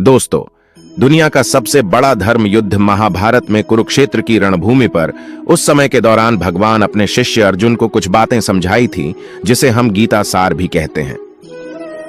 दोस्तों, दुनिया का सबसे बड़ा धर्म युद्ध महाभारत में कुरुक्षेत्र की रणभूमि पर उस समय के दौरान भगवान अपने शिष्य अर्जुन को कुछ बातें समझाई थी, जिसे हम गीता सार भी कहते हैं।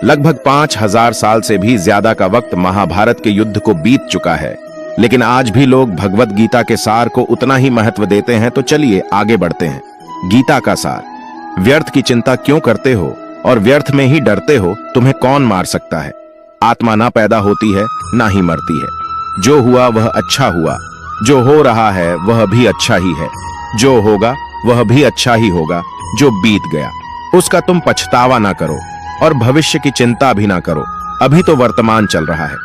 लगभग 5000 साल से भी ज्यादा का वक्त महाभारत के युद्ध को बीत चुका है, लेकिन आज भी लोग भगवत गीता के सार को उतना ही महत्व देते हैं। तो चलिए आगे बढ़ते हैं। गीता का सार। व्यर्थ की चिंता क्यों करते हो और व्यर्थ में ही डरते हो? तुम्हें कौन मार सकता है? आत्मा ना पैदा होती है ना ही मरती है। जो हुआ वह अच्छा हुआ, जो हो रहा है वह भी अच्छा ही है, जो होगा वह भी अच्छा ही होगा। जो बीत गया उसका तुम पछतावा ना करो और भविष्य की चिंता भी ना करो। अभी तो वर्तमान चल रहा है।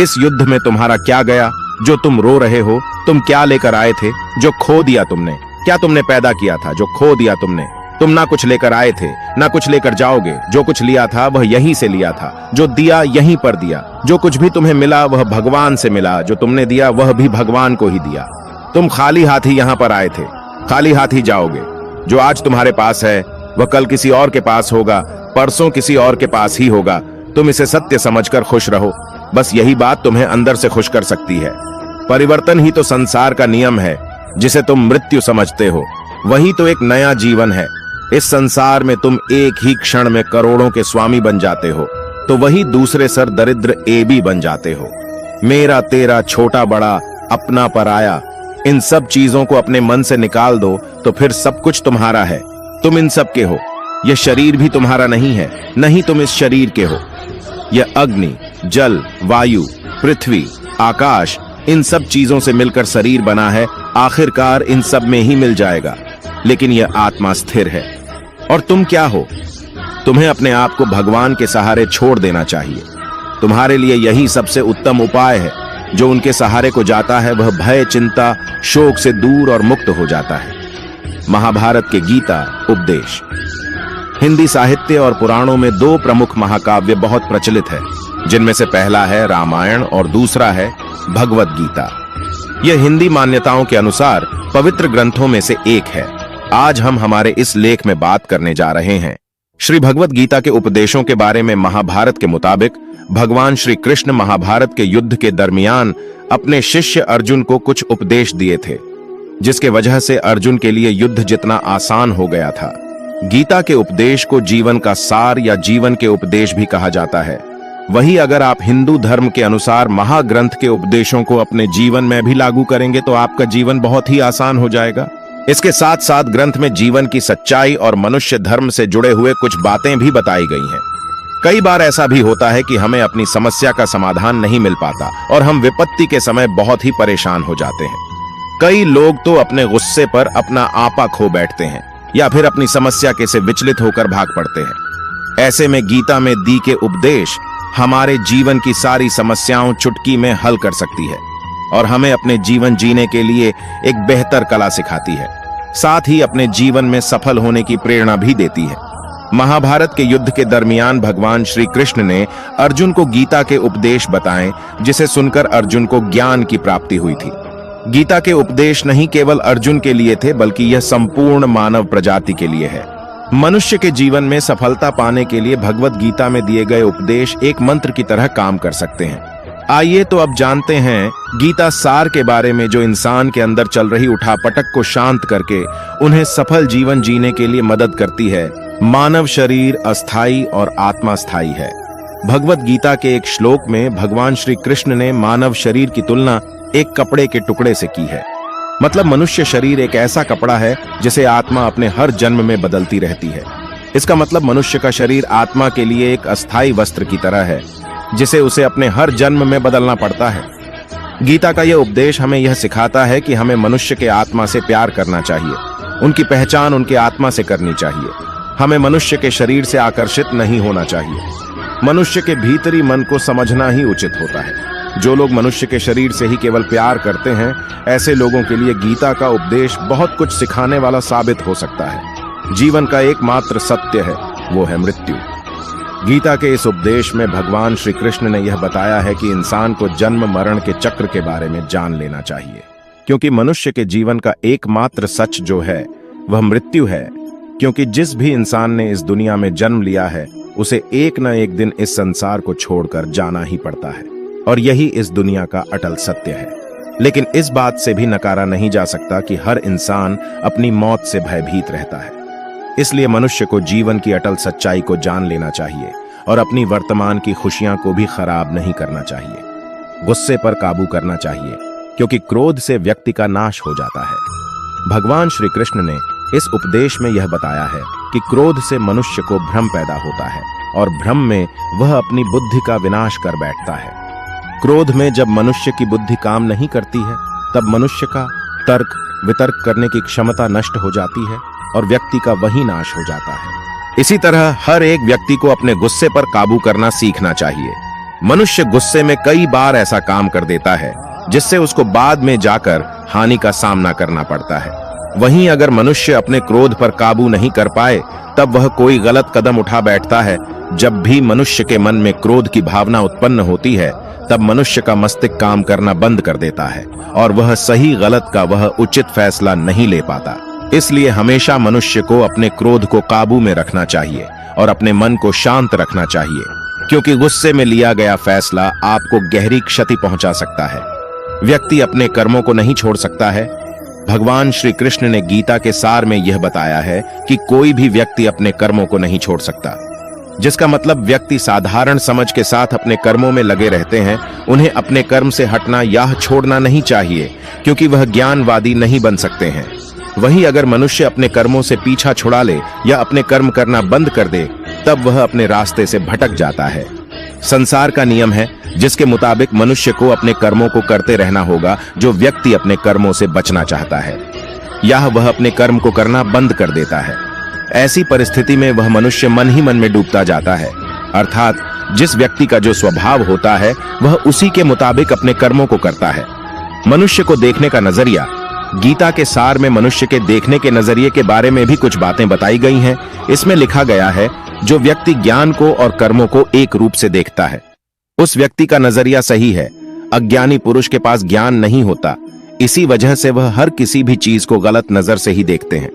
इस युद्ध में तुम्हारा क्या गया जो तुम रो रहे हो? तुम क्या लेकर आए थे जो खो दिया तुमने? क्या तुमने पैदा किया था जो खो दिया तुमने? तुम ना कुछ लेकर आए थे ना कुछ लेकर जाओगे। जो कुछ लिया था वह यहीं से लिया था, जो दिया यहीं पर दिया। जो कुछ भी तुम्हें मिला वह भगवान से मिला, जो तुमने दिया वह भी भगवान को ही दिया। तुम खाली हाथ ही यहाँ पर आए थे, खाली हाथ ही जाओगे। जो आज तुम्हारे पास है वह कल किसी और के पास होगा, परसों किसी और के पास ही होगा। तुम इसे सत्य समझकर खुश रहो। बस यही बात तुम्हें अंदर से खुश कर सकती है। परिवर्तन ही तो संसार का नियम है। जिसे तुम मृत्यु समझते हो वही तो एक नया जीवन है। इस संसार में तुम एक ही क्षण में करोड़ों के स्वामी बन जाते हो, तो वही दूसरे सर दरिद्र एबी बन जाते हो। मेरा तेरा, छोटा बड़ा, अपना पराया, इन सब चीजों को अपने मन से निकाल दो तो फिर सब कुछ तुम्हारा है। तुम इन सब के हो। यह शरीर भी तुम्हारा नहीं है, नहीं तुम इस शरीर के हो। यह अग्नि, जल, वायु, पृथ्वी, आकाश, इन सब चीजों से मिलकर शरीर बना है। आखिरकार इन सब में ही मिल जाएगा, लेकिन यह आत्मा स्थिर है। और तुम क्या हो? तुम्हें अपने आप को भगवान के सहारे छोड़ देना चाहिए। तुम्हारे लिए यही सबसे उत्तम उपाय है। जो उनके सहारे को जाता है वह भय, चिंता, शोक से दूर और मुक्त हो जाता है। महाभारत के गीता उपदेश। हिंदी साहित्य और पुराणों में दो प्रमुख महाकाव्य बहुत प्रचलित है, जिनमें से पहला है रामायण और दूसरा है भगवत गीता। यह हिंदी मान्यताओं के अनुसार पवित्र ग्रंथों में से एक है। आज हम हमारे इस लेख में बात करने जा रहे हैं श्री भगवत गीता के उपदेशों के बारे में। महाभारत के मुताबिक भगवान श्री कृष्ण महाभारत के युद्ध के दरमियान अपने शिष्य अर्जुन को कुछ उपदेश दिए थे, जिसके वजह से अर्जुन के लिए युद्ध जितना आसान हो गया था। गीता के उपदेश को जीवन का सार या जीवन के उपदेश भी कहा जाता है। वही अगर आप हिंदू धर्म के अनुसार महाग्रंथ के उपदेशों को अपने जीवन में भी लागू करेंगे तो आपका जीवन बहुत ही आसान हो जाएगा। इसके साथ साथ ग्रंथ में जीवन की सच्चाई और मनुष्य धर्म से जुड़े हुए कुछ बातें भी बताई गई हैं। कई बार ऐसा भी होता है कि हमें अपनी समस्या का समाधान नहीं मिल पाता और हम विपत्ति के समय बहुत ही परेशान हो जाते हैं। कई लोग तो अपने गुस्से पर अपना आपा खो बैठते हैं या फिर अपनी समस्या के से विचलित होकर भाग पड़ते हैं। ऐसे में गीता में दी के उपदेश हमारे जीवन की सारी समस्याओं चुटकी में हल कर सकती है और हमें अपने जीवन जीने के लिए एक बेहतर कला सिखाती है। साथ ही अपने जीवन में सफल होने की प्रेरणा भी देती है। महाभारत के युद्ध के दरमियान भगवान श्री कृष्ण ने अर्जुन को गीता के उपदेश बताएं, जिसे सुनकर अर्जुन को ज्ञान की प्राप्ति हुई थी। गीता के उपदेश नहीं केवल अर्जुन के लिए थे, बल्कि यह संपूर्ण मानव प्रजाति के लिए है। मनुष्य के जीवन में सफलता पाने के लिए भगवत गीता में दिए गए उपदेश एक मंत्र की तरह काम कर सकते हैं। आइए तो अब जानते हैं गीता सार के बारे में, जो इंसान के अंदर चल रही उठापटक को शांत करके उन्हें सफल जीवन जीने के लिए मदद करती है। मानव शरीर अस्थाई और आत्मा स्थायी है। भगवत गीता के एक श्लोक में भगवान श्री कृष्ण ने मानव शरीर की तुलना एक कपड़े के टुकड़े से की है। मतलब मनुष्य शरीर एक ऐसा कपड़ा है जिसे आत्मा अपने हर जन्म में बदलती रहती है। इसका मतलब मनुष्य का शरीर आत्मा के लिए एक अस्थाई वस्त्र की तरह है, जिसे उसे अपने हर जन्म में बदलना पड़ता है। गीता का यह उपदेश हमें यह सिखाता है कि हमें मनुष्य के आत्मा से प्यार करना चाहिए। उनकी पहचान उनके आत्मा से करनी चाहिए। हमें मनुष्य के शरीर से आकर्षित नहीं होना चाहिए। मनुष्य के भीतरी मन को समझना ही उचित होता है। जो लोग मनुष्य के शरीर से ही केवल प्यार करते हैं, ऐसे लोगों के लिए गीता का उपदेश बहुत कुछ सिखाने वाला साबित हो सकता है। जीवन का एकमात्र सत्य है, वो है मृत्यु। गीता के इस उपदेश में भगवान श्री कृष्ण ने यह बताया है कि इंसान को जन्म मरण के चक्र के बारे में जान लेना चाहिए, क्योंकि मनुष्य के जीवन का एकमात्र सच जो है वह मृत्यु है। क्योंकि जिस भी इंसान ने इस दुनिया में जन्म लिया है, उसे एक न एक दिन इस संसार को छोड़कर जाना ही पड़ता है। और यही इस दुनिया का अटल सत्य है। लेकिन इस बात से भी नकारा नहीं जा सकता कि हर इंसान अपनी मौत से भयभीत रहता है। इसलिए मनुष्य को जीवन की अटल सच्चाई को जान लेना चाहिए और अपनी वर्तमान की खुशियां को भी खराब नहीं करना चाहिए। गुस्से पर काबू करना चाहिए, क्योंकि क्रोध से व्यक्ति का नाश हो जाता है। भगवान श्री कृष्ण ने इस उपदेश में यह बताया है कि क्रोध से मनुष्य को भ्रम पैदा होता है और भ्रम में वह अपनी बुद्धि का विनाश कर बैठता है। क्रोध में जब मनुष्य की बुद्धि काम नहीं करती है, तब मनुष्य का तर्क वितर्क करने की क्षमता नष्ट हो जाती है और व्यक्ति का वही नाश हो जाता है। इसी तरह हर एक व्यक्ति को अपने गुस्से पर काबू करना सीखना चाहिए। मनुष्य गुस्से में कई बार ऐसा काम कर देता है जिससे उसको बाद में जाकर हानि का सामना करना पड़ता है। वहीं अगर मनुष्य अपने क्रोध पर काबू नहीं कर पाए, तब वह कोई गलत कदम उठा बैठता है। जब भी मनुष्य के मन में क्रोध की भावना उत्पन्न होती है, तब मनुष्य का मस्तिष्क काम करना बंद कर देता है और वह सही गलत का वह उचित फैसला नहीं ले पाता। इसलिए हमेशा मनुष्य को अपने क्रोध को काबू में रखना चाहिए और अपने मन को शांत रखना चाहिए, क्योंकि गुस्से में लिया गया फैसला आपको गहरी क्षति पहुंचा सकता है। व्यक्ति अपने कर्मों को नहीं छोड़ सकता है। भगवान श्री कृष्ण ने गीता के सार में यह बताया है कि कोई भी व्यक्ति अपने कर्मों को नहीं छोड़ सकता, जिसका मतलब व्यक्ति साधारण समझ के साथ अपने कर्मों में लगे रहते हैं। उन्हें अपने कर्म से हटना या छोड़ना नहीं चाहिए, क्योंकि वह ज्ञानवादी नहीं बन सकते हैं। वहीं अगर मनुष्य अपने कर्मों से पीछा छुड़ा ले या अपने कर्म करना बंद कर दे, तब वह अपने रास्ते से भटक जाता है। संसार का नियम है जिसके मुताबिक मनुष्य को अपने कर्मों को करते रहना होगा। जो व्यक्ति अपने कर्मों से बचना चाहता है या वह अपने कर्म को करना बंद कर देता है, ऐसी परिस्थिति में वह मनुष्य मन ही मन में डूबता जाता है। अर्थात जिस व्यक्ति का जो स्वभाव होता है, वह उसी के मुताबिक अपने कर्मों को करता है। मनुष्य को देखने का नजरिया, गीता के सार में मनुष्य के देखने के नजरिए के बारे में भी कुछ बातें बताई गई हैं। इसमें लिखा गया है, जो व्यक्ति ज्ञान को और कर्मों को एक रूप से देखता है, उस व्यक्ति का नजरिया सही है। अज्ञानी पुरुष के पास ज्ञान नहीं होता, इसी वजह से वह हर किसी भी चीज को गलत नजर से ही देखते हैं।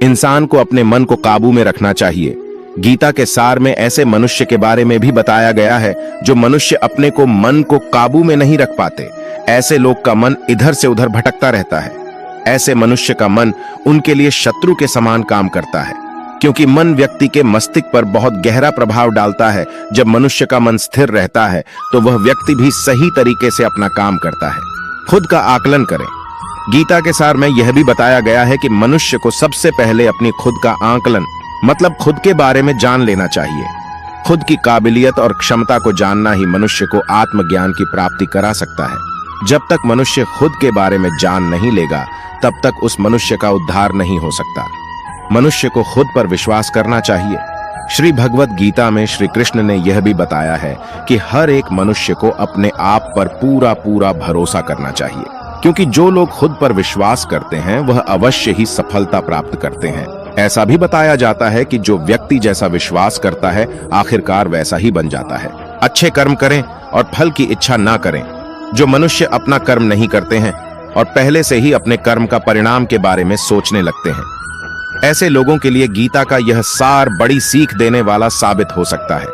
इंसान को अपने मन को काबू में रखना चाहिए। गीता के सार में ऐसे मनुष्य के बारे में भी बताया गया है जो मनुष्य अपने को मन को काबू में नहीं रख पाते। ऐसे लोग का मन इधर से उधर भटकता रहता है। ऐसे मनुष्य का मन उनके लिए शत्रु के समान काम करता है, क्योंकि मन व्यक्ति के मस्तिष्क पर बहुत गहरा प्रभाव डालता है। जब मनुष्य का मन स्थिर रहता है, तो वह व्यक्ति भी सही तरीके से अपना काम करता है। खुद का आकलन करें। गीता के सार में यह भी बताया गया है कि मनुष्य को सबसे पहले अपनी खुद का आकलन, मतलब खुद के बारे में जान लेना चाहिए। खुद की काबिलियत और क्षमता को जानना ही मनुष्य को आत्मज्ञान की प्राप्ति करा सकता है। जब तक मनुष्य खुद के बारे में जान नहीं लेगा, तब तक उस मनुष्य का उद्धार नहीं हो सकता। मनुष्य को खुद पर विश्वास करना चाहिए। श्री भगवत गीता में श्री कृष्ण ने यह भी बताया है कि हर एक मनुष्य को अपने आप पर पूरा पूरा भरोसा करना चाहिए, क्योंकि जो लोग खुद पर विश्वास करते हैं वह अवश्य ही सफलता प्राप्त करते हैं। ऐसा भी बताया जाता है कि जो व्यक्ति जैसा विश्वास करता है, आखिरकार वैसा ही बन जाता है। अच्छे कर्म करें और फल की इच्छा ना करें। जो मनुष्य अपना कर्म नहीं करते हैं और पहले से ही अपने कर्म का परिणाम के बारे में सोचने लगते हैं, ऐसे लोगों के लिए गीता का यह सार बड़ी सीख देने वाला साबित हो सकता है।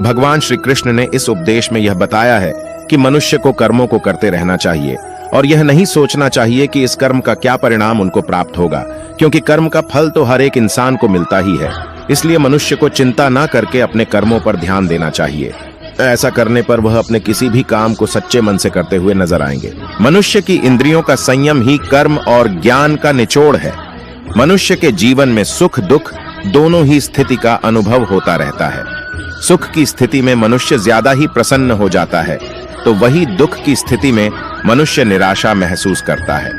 भगवान श्री कृष्ण ने इस उपदेश में यह बताया है कि मनुष्य को कर्मों को करते रहना चाहिए और यह नहीं सोचना चाहिए कि इस कर्म का क्या परिणाम उनको प्राप्त होगा, क्योंकि कर्म का फल तो हर एक इंसान को मिलता ही है। इसलिए मनुष्य को चिंता ना करके अपने कर्मों पर ध्यान देना चाहिए। ऐसा करने पर वह अपने किसी भी काम को सच्चे मन से करते हुए नजर आएंगे। मनुष्य की इंद्रियों का संयम ही कर्म और ज्ञान का निचोड़ है। मनुष्य के जीवन में सुख दुख दोनों ही स्थिति का अनुभव होता रहता है। सुख की स्थिति में मनुष्य ज्यादा ही प्रसन्न हो जाता है, तो वही दुख की स्थिति में मनुष्य निराशा महसूस करता है।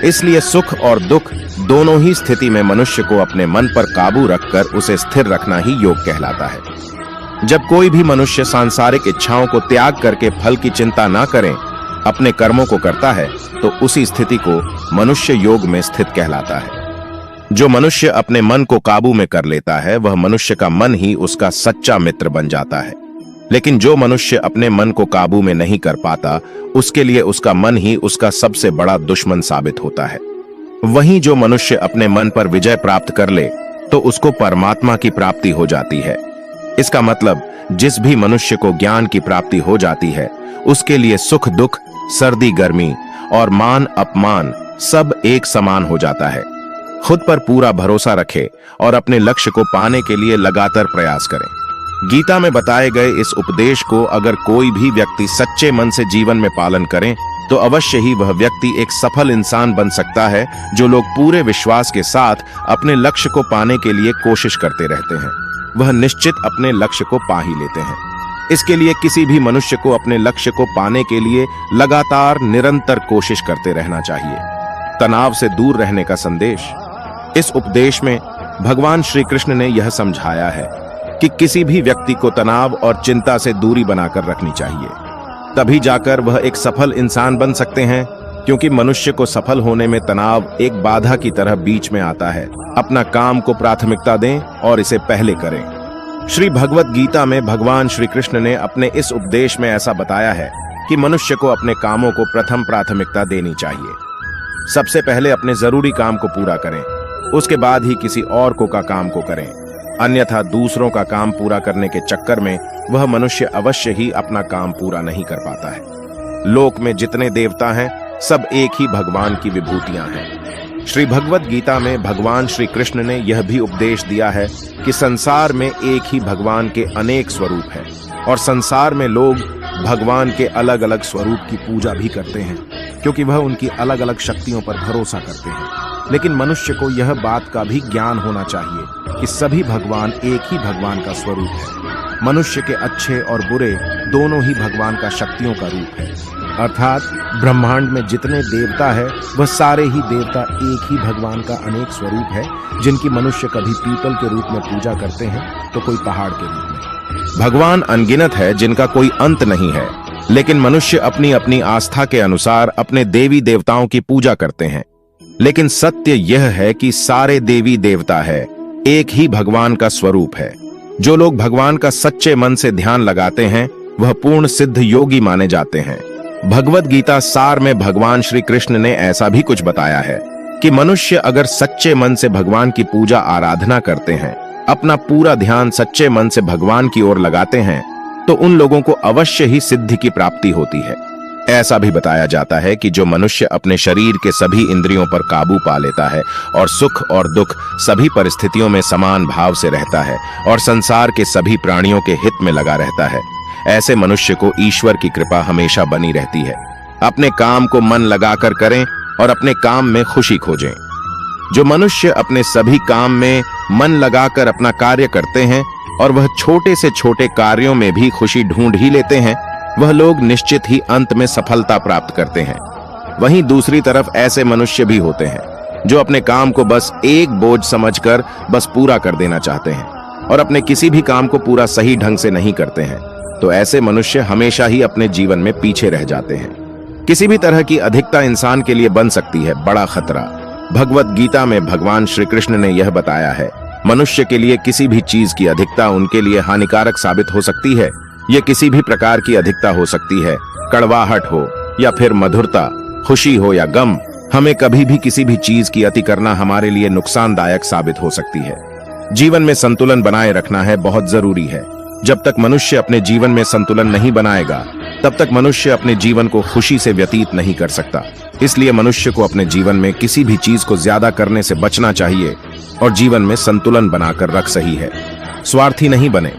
इसलिए सुख और दुख दोनों ही स्थिति में मनुष्य को अपने मन पर काबू रखकर उसे स्थिर रखना ही योग कहलाता है। जब कोई भी मनुष्य सांसारिक इच्छाओं को त्याग करके फल की चिंता ना करें, अपने कर्मों को करता है, तो उसी स्थिति को मनुष्य योग में स्थित कहलाता है। जो मनुष्य अपने मन को काबू में कर लेता है, वह मनुष्य का मन ही उसका सच्चा मित्र बन जाता है। लेकिन जो मनुष्य अपने मन को काबू में नहीं कर पाता, उसके लिए उसका मन ही उसका सबसे बड़ा दुश्मन साबित होता है। वहीं जो मनुष्य अपने मन पर विजय प्राप्त कर ले, तो उसको परमात्मा की प्राप्ति हो जाती है। इसका मतलब जिस भी मनुष्य को ज्ञान की प्राप्ति हो जाती है, उसके लिए सुख दुख, सर्दी गर्मी और मान अपमान सब एक समान हो जाता है। खुद पर पूरा भरोसा रखे और अपने लक्ष्य को पाने के लिए लगातार प्रयास करें। गीता में बताए गए इस उपदेश को अगर कोई भी व्यक्ति सच्चे मन से जीवन में पालन करे तो अवश्य ही वह व्यक्ति एक सफल इंसान बन सकता है, जो लोग पूरे विश्वास के साथ अपने लक्ष्य को पाने के लिए कोशिश करते रहते हैं, वह निश्चित अपने लक्ष्य को पा ही लेते हैं। इसके लिए किसी भी मनुष्य को अपने लक्ष्य को पाने के लिए लगातार निरंतर कोशिश करते रहना चाहिए। तनाव से दूर रहने का संदेश। इस उपदेश में भगवान श्री कृष्ण ने यह समझाया है कि किसी भी व्यक्ति को तनाव और चिंता से दूरी बनाकर रखनी चाहिए, तभी जाकर वह एक सफल इंसान बन सकते हैं। क्योंकि मनुष्य को सफल होने में तनाव एक बाधा की तरह बीच में आता है। अपना काम को प्राथमिकता दें और इसे पहले करें। श्री भगवत गीता में भगवान श्री कृष्ण ने अपने इस उपदेश में ऐसा बताया है कि मनुष्य को अपने कामों को प्रथम प्राथमिकता देनी चाहिए। सबसे पहले अपने जरूरी काम को पूरा करें, उसके बाद ही किसी और का काम को करें। अन्यथा दूसरों का काम पूरा करने के चक्कर में वह मनुष्य अवश्य ही अपना काम पूरा नहीं कर पाता है। लोक में जितने देवता हैं सब एक ही भगवान की विभूतियां हैं। श्री भगवत गीता में भगवान श्री कृष्ण ने यह भी उपदेश दिया है कि संसार में एक ही भगवान के अनेक स्वरूप हैं और संसार में लोग भगवान के अलग अलग स्वरूप की पूजा भी करते हैं, क्योंकि वह उनकी अलग अलग शक्तियों पर भरोसा करते हैं। लेकिन मनुष्य को यह बात का भी ज्ञान होना चाहिए कि सभी भगवान एक ही भगवान का स्वरूप है। मनुष्य के अच्छे और बुरे दोनों ही भगवान का शक्तियों का रूप है। अर्थात ब्रह्मांड में जितने देवता है वह सारे ही देवता एक ही भगवान का अनेक स्वरूप है, जिनकी मनुष्य कभी पीपल के रूप में पूजा करते हैं तो कोई पहाड़ के रूप में। भगवान अनगिनत है जिनका कोई अंत नहीं है, लेकिन मनुष्य अपनी अपनी आस्था के अनुसार अपने देवी देवताओं की पूजा करते हैं। लेकिन सत्य यह है कि सारे देवी देवता है एक ही भगवान का स्वरूप है। जो लोग भगवान का सच्चे मन से ध्यान लगाते हैं वह पूर्ण सिद्ध योगी माने जाते हैं। भगवत गीता सार में भगवान श्री कृष्ण ने ऐसा भी कुछ बताया है कि मनुष्य अगर सच्चे मन से भगवान की पूजा आराधना करते हैं, अपना पूरा ध्यान सच्चे मन से भगवान की ओर लगाते हैं, तो उन लोगों को अवश्य ही सिद्धि की प्राप्ति होती है। ऐसा भी बताया जाता है कि जो मनुष्य अपने शरीर के सभी इंद्रियों पर काबू पा लेता है और सुख और दुख सभी परिस्थितियों में समान भाव से रहता है और संसार के सभी प्राणियों के हित में लगा रहता है, ऐसे मनुष्य को ईश्वर की कृपा हमेशा बनी रहती है। अपने काम को मन लगाकर करें और अपने काम में खुशी खोजें। जो मनुष्य अपने सभी काम में मन लगाकर अपना कार्य करते हैं और वह छोटे से छोटे कार्यों में भी खुशी ढूंढ ही लेते हैं, वह लोग निश्चित ही अंत में सफलता प्राप्त करते हैं। वहीं दूसरी तरफ ऐसे मनुष्य भी होते हैं जो अपने काम को बस एक बोझ समझकर बस पूरा कर देना चाहते हैं और अपने किसी भी काम को पूरा सही ढंग से नहीं करते हैं। तो ऐसे मनुष्य हमेशा ही अपने जीवन में पीछे रह जाते हैं। किसी भी तरह की अधिकता इंसान के लिए बन सकती है बड़ा खतरा। भगवत गीता में भगवान श्री कृष्ण ने यह बताया है, मनुष्य के लिए किसी भी चीज की अधिकता उनके लिए हानिकारक साबित हो सकती है। यह किसी भी प्रकार की अधिकता हो सकती है, कड़वाहट हो या फिर मधुरता, खुशी हो या गम। हमें कभी भी किसी भी चीज की अति करना हमारे लिए नुकसानदायक साबित हो सकती है। जीवन में संतुलन बनाए रखना है बहुत जरूरी है। जब तक मनुष्य अपने जीवन में संतुलन नहीं बनाएगा, तब तक मनुष्य अपने जीवन को खुशी से व्यतीत नहीं कर सकता। इसलिए मनुष्य को अपने जीवन में किसी भी चीज को ज्यादा करने से बचना चाहिए और जीवन में संतुलन बनाकर रख सही है। स्वार्थी नहीं बने।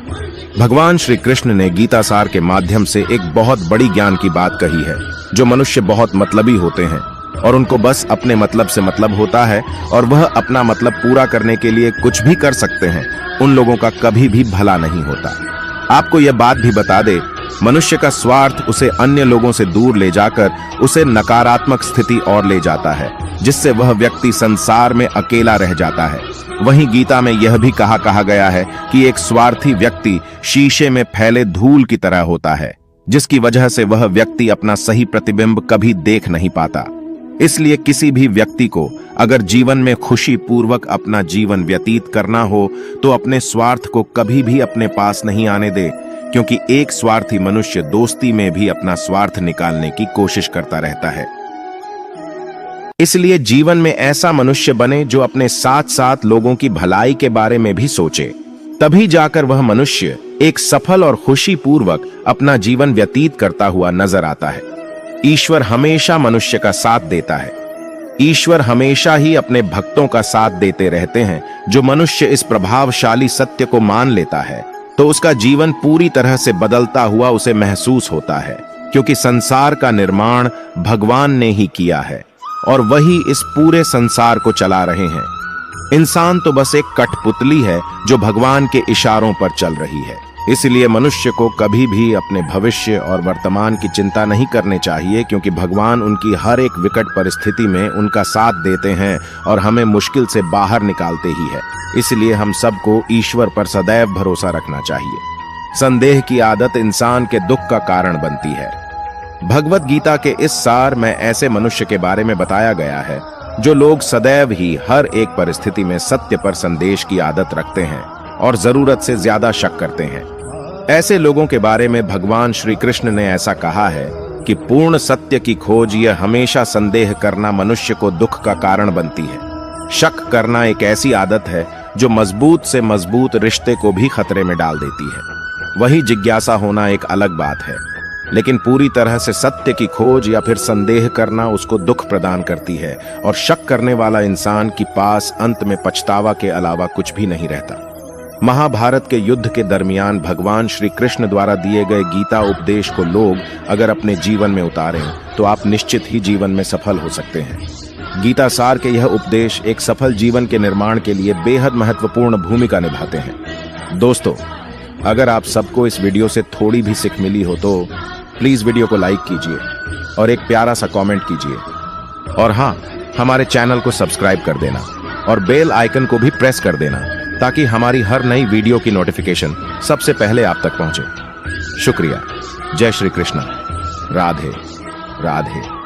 भगवान श्री कृष्ण ने गीता सार के माध्यम से एक बहुत बड़ी ज्ञान की बात कही है। जो मनुष्य बहुत मतलबी होते हैं और उनको बस अपने मतलब से मतलब होता है और वह अपना मतलब पूरा करने के लिए कुछ भी कर सकते हैं, उन लोगों का कभी भी भला नहीं होता। आपको यह बात भी बता दे, मनुष्य का स्वार्थ उसे अन्य लोगों से दूर ले जाकर उसे नकारात्मक स्थिति और ले जाता है, जिससे वह व्यक्ति संसार में अकेला रह जाता है। वहीं गीता में यह भी कहा गया है कि एक स्वार्थी व्यक्ति शीशे में फैले धूल की तरह होता है, जिसकी वजह से वह व्यक्ति अपना सही प्रतिबिंब कभी देख नहीं पाता। इसलिए किसी भी व्यक्ति को अगर जीवन में खुशी पूर्वक अपना जीवन व्यतीत करना हो तो अपने स्वार्थ को कभी भी अपने पास नहीं आने दे, क्योंकि एक स्वार्थी मनुष्य दोस्ती में भी अपना स्वार्थ निकालने की कोशिश करता रहता है। इसलिए जीवन में ऐसा मनुष्य बने जो अपने साथ साथ लोगों की भलाई के बारे में भी सोचे, तभी जाकर वह मनुष्य एक सफल और खुशी पूर्वक अपना जीवन व्यतीत करता हुआ नजर आता है। ईश्वर हमेशा मनुष्य का साथ देता है। ईश्वर हमेशा ही अपने भक्तों का साथ देते रहते हैं। जो मनुष्य इस प्रभावशाली सत्य को मान लेता है तो उसका जीवन पूरी तरह से बदलता हुआ उसे महसूस होता है, क्योंकि संसार का निर्माण भगवान ने ही किया है और वही इस पूरे संसार को चला रहे हैं। इंसान तो बस एक कठपुतली है जो भगवान के इशारों पर चल रही है। इसलिए मनुष्य को कभी भी अपने भविष्य और वर्तमान की चिंता नहीं करनी चाहिए, क्योंकि भगवान उनकी हर एक विकट परिस्थिति में उनका साथ देते हैं और हमें मुश्किल से बाहर निकालते ही है। इसलिए हम सबको ईश्वर पर सदैव भरोसा रखना चाहिए। संदेह की आदत इंसान के दुख का कारण बनती है। भगवत गीता के इस सार में ऐसे मनुष्य के बारे में बताया गया है जो लोग सदैव ही हर एक परिस्थिति में सत्य पर संदेश की आदत रखते हैं और जरूरत से ज्यादा शक करते हैं। ऐसे लोगों के बारे में भगवान श्री कृष्ण ने ऐसा कहा है कि पूर्ण सत्य की खोज यह हमेशा संदेह करना मनुष्य को दुख का कारण बनती है। शक करना एक ऐसी आदत है जो मजबूत से मजबूत रिश्ते को भी खतरे में डाल देती है। वही जिज्ञासा होना एक अलग बात है, लेकिन पूरी तरह से सत्य की खोज या फिर संदेह करना उसको दुख प्रदान करती है और शक करने वाला इंसान के पास अंत में पछतावा के अलावा कुछ भी नहीं रहता। महाभारत के युद्ध के दरमियान भगवान श्री कृष्ण द्वारा दिए गए गीता उपदेश को लोग अगर अपने जीवन में उतारें तो आप निश्चित ही जीवन में सफल हो सकते हैं। गीता सार के यह उपदेश एक सफल जीवन के निर्माण के लिए बेहद महत्वपूर्ण भूमिका निभाते हैं। दोस्तों, अगर आप सबको इस वीडियो से थोड़ी भी सीख मिली हो तो प्लीज वीडियो को लाइक कीजिए और एक प्यारा सा कमेंट कीजिए। और हाँ, हमारे चैनल को सब्सक्राइब कर देना और बेल आइकन को भी प्रेस कर देना, ताकि हमारी हर नई वीडियो की नोटिफिकेशन सबसे पहले आप तक पहुंचे। शुक्रिया। जय श्री कृष्ण। राधे राधे।